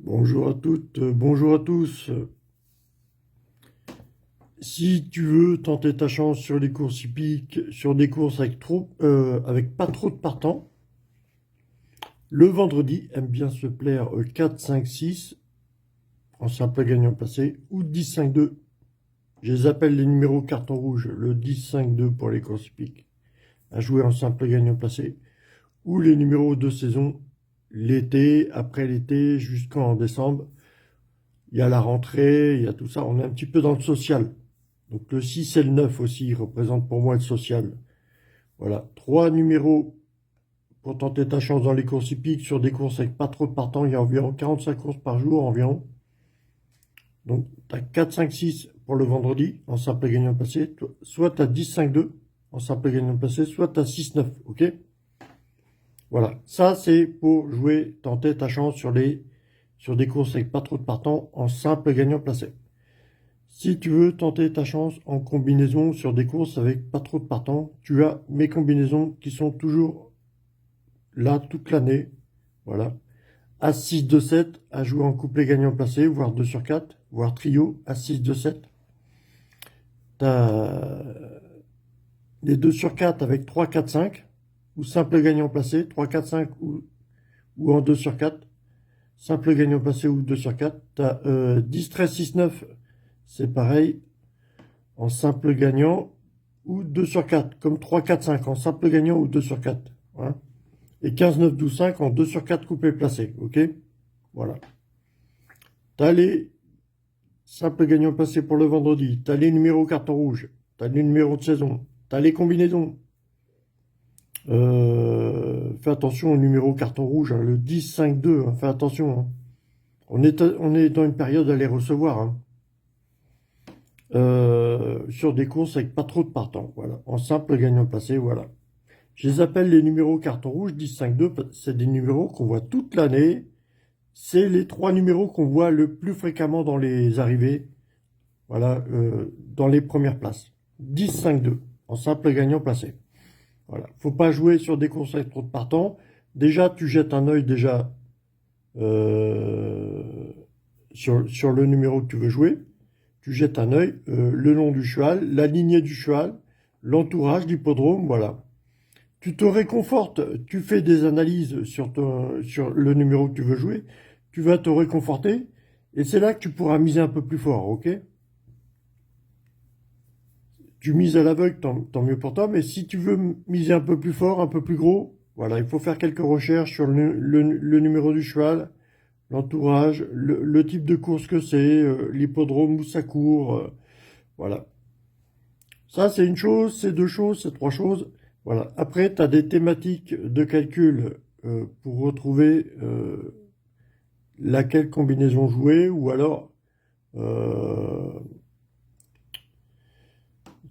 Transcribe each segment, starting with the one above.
Bonjour à toutes, bonjour à tous. Si tu veux tenter ta chance sur les courses hippiques, sur des courses avec pas trop de partants, le vendredi aime bien se plaire 4, 5, 6 en simple gagnant placé ou 10, 5, 2. Je les appelle les numéros carton rouge, le 10, 5, 2 pour les courses hippiques, à jouer en simple gagnant placé, ou les numéros de saison, l'été, après l'été, jusqu'en décembre. Il y a la rentrée, il y a tout ça, on est un petit peu dans le social. Donc le 6 et le 9 aussi représentent pour moi le social. Voilà, trois numéros pour tenter ta chance dans les courses hippiques. Sur des courses avec pas trop de partants, il y a environ 45 courses par jour environ. Donc tu as 4, 5, 6 pour le vendredi en simple gagnant placé. Soit tu as 10, 5, 2 en simple gagnant placé, soit tu as 6, 9. Ok? Voilà, ça c'est pour jouer, tenter ta chance sur des courses avec pas trop de partants en simple gagnant placé. Si tu veux tenter ta chance en combinaison sur des courses avec pas trop de partants, tu as mes combinaisons qui sont toujours là toute l'année. Voilà. As 6, 2, 7, à jouer en couplet gagnant placé, voire 2 sur 4, voire trio, As 6, 2, 7. Tu as les 2 sur 4 avec 3, 4, 5, ou simple gagnant placé, 3, 4, 5, ou en 2 sur 4. Simple gagnant placé ou 2 sur 4. Tu as 10, 13, 6, 9, c'est pareil, en simple gagnant ou 2 sur 4, comme 3, 4, 5 en simple gagnant ou 2 sur 4. Voilà. Et 15, 9, 12, 5 en 2 sur 4 coupé placé. Ok? Voilà. Tu as les simples gagnants placés pour le vendredi. Tu as les numéros carton rouge. Tu as les numéros de saison. Tu as les combinaisons. Fais attention au numéro carton rouge, hein, le 10, 5, 2. Hein, fais attention. Hein. On est dans une période à les recevoir. Hein. Sur des courses avec pas trop de partants. Voilà. En simple gagnant placé, voilà. Je les appelle les numéros carton rouge 10, 5, 2. C'est des numéros qu'on voit toute l'année. C'est les trois numéros qu'on voit le plus fréquemment dans les arrivées. Voilà, dans les premières places. 10, 5, 2. En simple gagnant placé. Voilà. Faut pas jouer sur des courses avec trop de partants. Déjà, tu jettes un œil déjà euh, sur le numéro que tu veux jouer. Tu jettes un œil, le nom du cheval, la lignée du cheval, l'entourage, l'hippodrome, voilà. Tu te réconfortes, tu fais des analyses sur le numéro que tu veux jouer, tu vas te réconforter, et c'est là que tu pourras miser un peu plus fort, ok? Tu mises à l'aveugle, tant mieux pour toi, mais si tu veux miser un peu plus fort, un peu plus gros, voilà, il faut faire quelques recherches sur le numéro du cheval, l'entourage, le type de course que c'est, l'hippodrome où ça court, voilà. Ça, c'est une chose, c'est deux choses, c'est trois choses. Voilà. Après, tu as des thématiques de calcul pour retrouver laquelle combinaison jouer, ou alors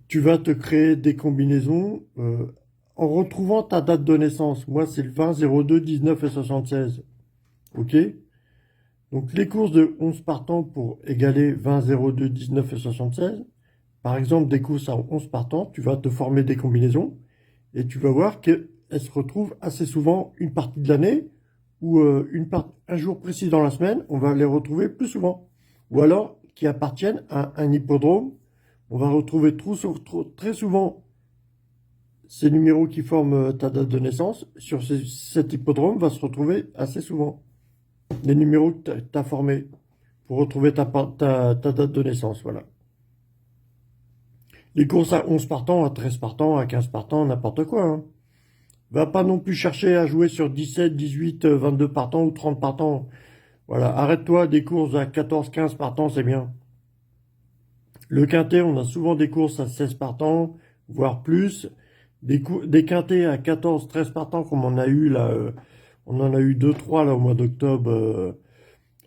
tu vas te créer des combinaisons en retrouvant ta date de naissance. Moi, c'est le 20, 02, 19 et 76. OK? Donc, les courses de 11 partants pour égaler 20, 02, 19 et 76. Par exemple, des courses à 11 partants, tu vas te former des combinaisons et tu vas voir qu'elles se retrouvent assez souvent une partie de l'année ou un jour précis dans la semaine, on va les retrouver plus souvent. Ou alors qui appartiennent à un hippodrome, on va retrouver très souvent ces numéros qui forment ta date de naissance. Sur cet hippodrome va se retrouver assez souvent les numéros que tu as formés pour retrouver ta date de naissance. Voilà. Les courses à 11 partants, à 13 partants, à 15 partants, n'importe quoi. Hein. Va pas non plus chercher à jouer sur 17, 18, 22 partants ou 30 partants. Voilà, arrête-toi des courses à 14, 15 partants, c'est bien. Le quintet, on a souvent des courses à 16 partants, voire plus. Des quintets à 14, 13 partants, comme on a eu là. On en a eu 2, 3 là au mois d'octobre.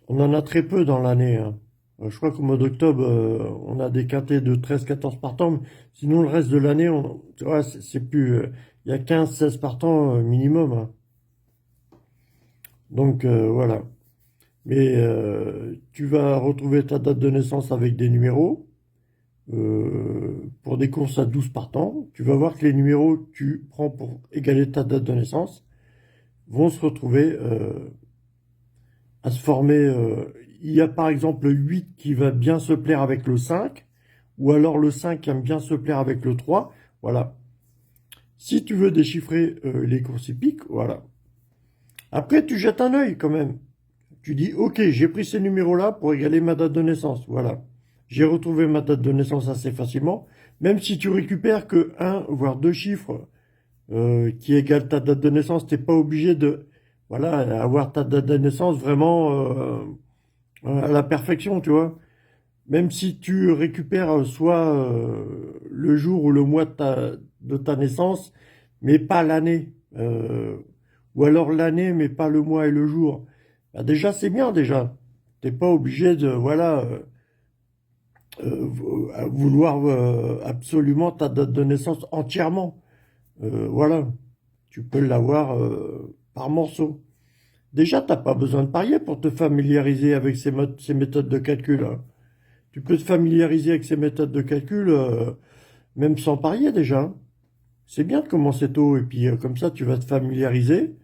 On en a très peu dans l'année. Hein. Je crois qu'au mois d'octobre, on a des quintets de 13, 14 partants. Sinon, le reste de l'année, tu vois, c'est plus. Il y a 15, 16 partants minimum. Hein. Donc, voilà. Mais tu vas retrouver ta date de naissance avec des numéros. Pour des courses à 12 partants, tu vas voir que les numéros que tu prends pour égaler ta date de naissance vont se retrouver à se former. Il y a par exemple le 8 qui va bien se plaire avec le 5, ou alors le 5 qui aime bien se plaire avec le 3. Voilà. Si tu veux déchiffrer les courses hippiques, voilà. Après, tu jettes un œil quand même. Tu dis, ok, j'ai pris ces numéros-là pour égaler ma date de naissance. Voilà. J'ai retrouvé ma date de naissance assez facilement. Même si tu récupères que un, voire deux chiffres qui égalent ta date de naissance, t'es pas obligé de, voilà, avoir ta date de naissance vraiment à la perfection, tu vois. Même si tu récupères soit le jour ou le mois de ta naissance, mais pas l'année. Ou alors l'année, mais pas le mois et le jour. Bah déjà, c'est bien, déjà. T'es pas obligé de, voilà, vouloir absolument ta date de naissance entièrement. Voilà. Tu peux l'avoir par morceaux. Déjà, t'as pas besoin de parier pour te familiariser avec ces méthodes de calcul, hein. Tu peux te familiariser avec ces méthodes de calcul, même sans parier déjà, hein. C'est bien de commencer tôt, et puis comme ça, tu vas te familiariser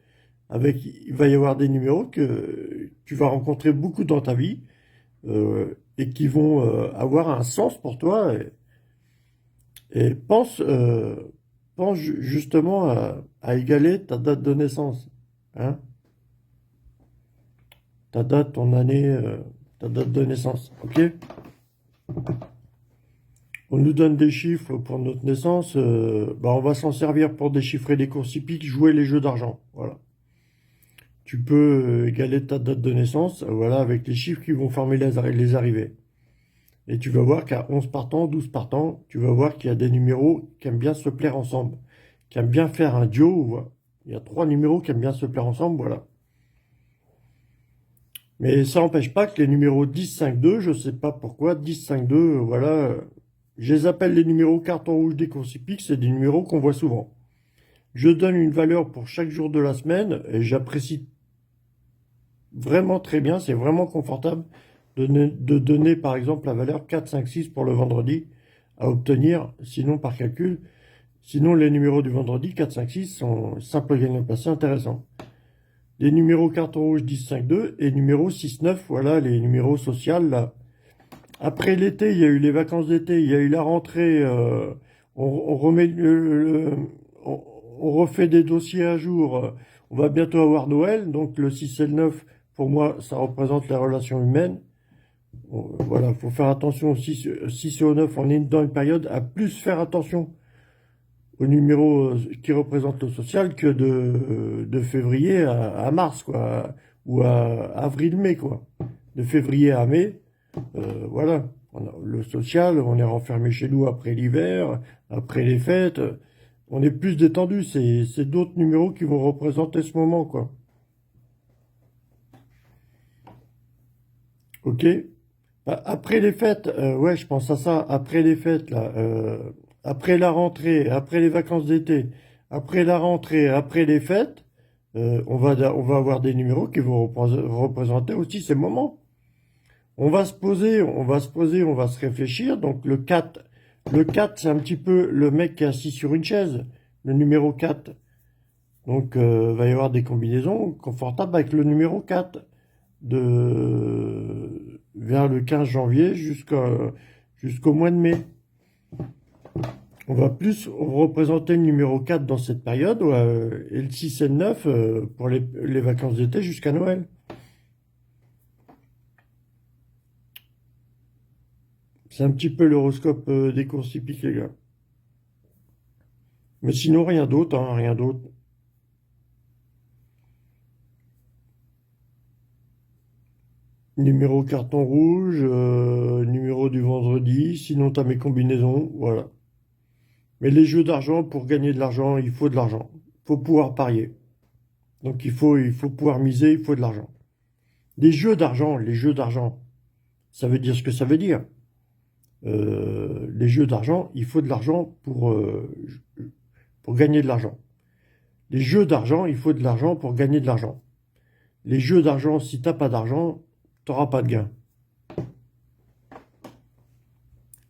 avec, il va y avoir des numéros que tu vas rencontrer beaucoup dans ta vie, et qui vont avoir un sens pour toi, et pense justement à égaler ta date de naissance, hein, ta date, ton année, ta date de naissance, ok? On nous donne des chiffres pour notre naissance, bah on va s'en servir pour déchiffrer les courses hippiques, jouer les jeux d'argent. Voilà. Tu peux égaler ta date de naissance, voilà, avec les chiffres qui vont former les arrivées. Et tu vas voir qu'à 11 partants, 12 partants, tu vas voir qu'il y a des numéros qui aiment bien se plaire ensemble, qui aiment bien faire un duo. Voilà. Il y a trois numéros qui aiment bien se plaire ensemble, voilà. Mais ça n'empêche pas que les numéros 10, 5, 2, je ne sais pas pourquoi, 10, 5, 2, voilà, je les appelle les numéros carton rouge des courses hippiques, c'est des numéros qu'on voit souvent. Je donne une valeur pour chaque jour de la semaine et j'apprécie vraiment très bien, c'est vraiment confortable de donner par exemple la valeur 4, 5, 6 pour le vendredi à obtenir, sinon par calcul. Sinon les numéros du vendredi 4, 5, 6 sont simples gagnants passés intéressants. Les numéros carton rouge 10, 5, 2 et numéro 6, 9, voilà les numéros sociaux là. Après l'été, il y a eu les vacances d'été, il y a eu la rentrée, on remet on refait des dossiers à jour, on va bientôt avoir Noël, donc le 6 et le 9, pour moi, ça représente les relations humaines. Voilà, il faut faire attention au 6 et au 9, on est dans une période à plus faire attention aux numéros qui représentent le social que de février à mars, quoi, ou à avril-mai, quoi. De février à mai, voilà. Le social, on est renfermé chez nous après l'hiver, après les fêtes. On est plus détendu. C'est d'autres numéros qui vont représenter ce moment, quoi. Ok? Bah, après les fêtes, ouais, je pense à ça. Après les fêtes, là, après la rentrée, après les vacances d'été, après la rentrée, après les fêtes, on va avoir des numéros qui vont représenter aussi ces moments. On va se poser, on va se poser, on va se réfléchir. Donc le 4, c'est un petit peu le mec qui est assis sur une chaise, le numéro 4. Donc va y avoir des combinaisons confortables avec le numéro 4 vers le 15 janvier jusqu'au mois de mai. On va plus représenter le numéro 4 dans cette période, et le 6 et le 9 pour les vacances d'été jusqu'à Noël. C'est un petit peu l'horoscope des courses hippiques, les gars. Mais sinon, rien d'autre, hein, rien d'autre. Numéro carton rouge, numéro du vendredi, sinon tu as mes combinaisons, voilà. Mais les jeux d'argent, pour gagner de l'argent, il faut de l'argent. Il faut pouvoir parier. Donc il faut pouvoir miser, il faut de l'argent. Les jeux d'argent, ça veut dire ce que ça veut dire. Les jeux d'argent, il faut de l'argent pour gagner de l'argent. Les jeux d'argent, il faut de l'argent pour gagner de l'argent. Les jeux d'argent, si t'as pas d'argent, t'auras pas de gain.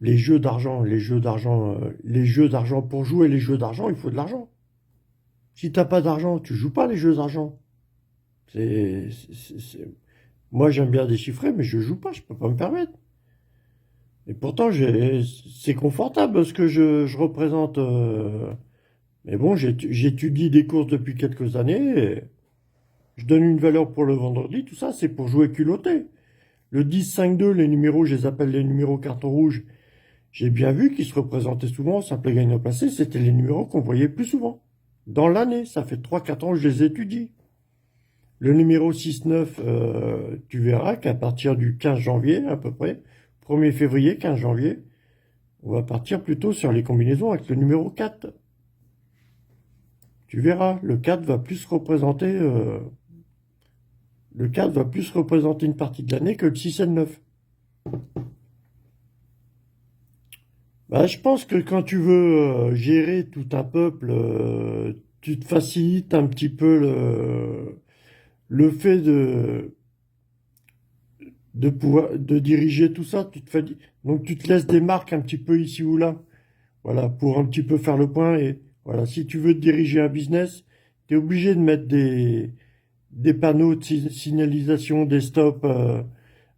Les jeux d'argent, les jeux d'argent, pour jouer les jeux d'argent, il faut de l'argent. Si t'as pas d'argent, tu joues pas les jeux d'argent. C'est Moi, j'aime bien déchiffrer, mais je joue pas, je peux pas me permettre. Et pourtant, c'est confortable ce que je représente. Mais bon, j'étudie des courses depuis quelques années. Et je donne une valeur pour le vendredi. Tout ça, c'est pour jouer culotté. Le 10-5-2, les numéros, je les appelle les numéros carton rouge. J'ai bien vu qu'ils se représentaient souvent, simple gagnant placé, c'était les numéros qu'on voyait plus souvent. Dans l'année, ça fait 3-4 ans que je les étudie. Le numéro 6-9, tu verras qu'à partir du 15 janvier, à peu près, 1er février, 15 janvier, on va partir plutôt sur les combinaisons avec le numéro 4. Tu verras, le 4 va plus représenter une partie de l'année que le 6 et le 9. Bah, je pense que quand tu veux gérer tout un peuple, tu te facilites un petit peu le fait de pouvoir de diriger tout ça. Donc tu te laisses des marques un petit peu ici ou là. Voilà, pour un petit peu faire le point. Et voilà, si tu veux diriger un business, tu es obligé de mettre des panneaux de signalisation, des stops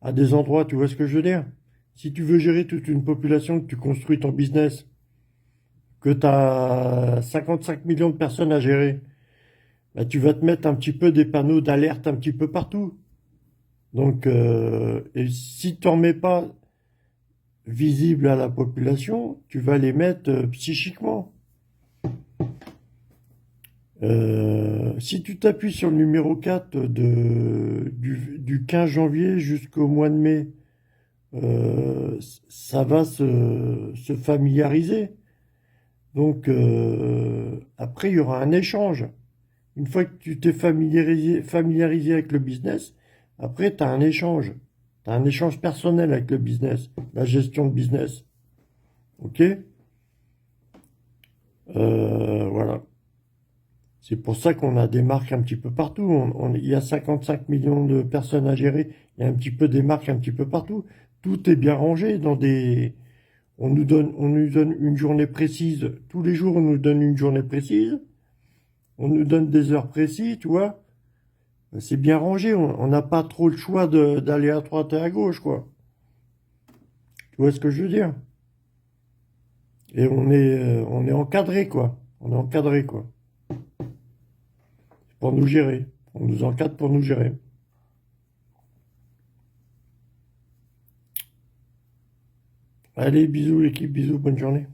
à des endroits, tu vois ce que je veux dire? Si tu veux gérer toute une population, que tu construis ton business, que tu as 55 millions de personnes à gérer, bah, tu vas te mettre un petit peu des panneaux d'alerte un petit peu partout. Donc, et si tu n'en mets pas visibles à la population, tu vas les mettre psychiquement. Si tu t'appuies sur le numéro 4 du 15 janvier jusqu'au mois de mai, ça va se familiariser. Donc, après, il y aura un échange. Une fois que tu t'es familiarisé avec le business, après, tu as un échange. Tu as un échange personnel avec le business, la gestion de business. OK? Voilà. C'est pour ça qu'on a des marques un petit peu partout. Il y a 55 millions de personnes à gérer. Il y a un petit peu des marques un petit peu partout. Tout est bien rangé dans des... on nous donne une journée précise. Tous les jours, on nous donne une journée précise. On nous donne des heures précises, tu vois. C'est bien rangé. On n'a pas trop le choix d'aller à droite et à gauche, quoi. Tu vois ce que je veux dire? Et on est encadré, quoi. On est encadré, quoi. Pour nous gérer. On nous encadre pour nous gérer. Allez, bisous l'équipe, bisous, bonne journée.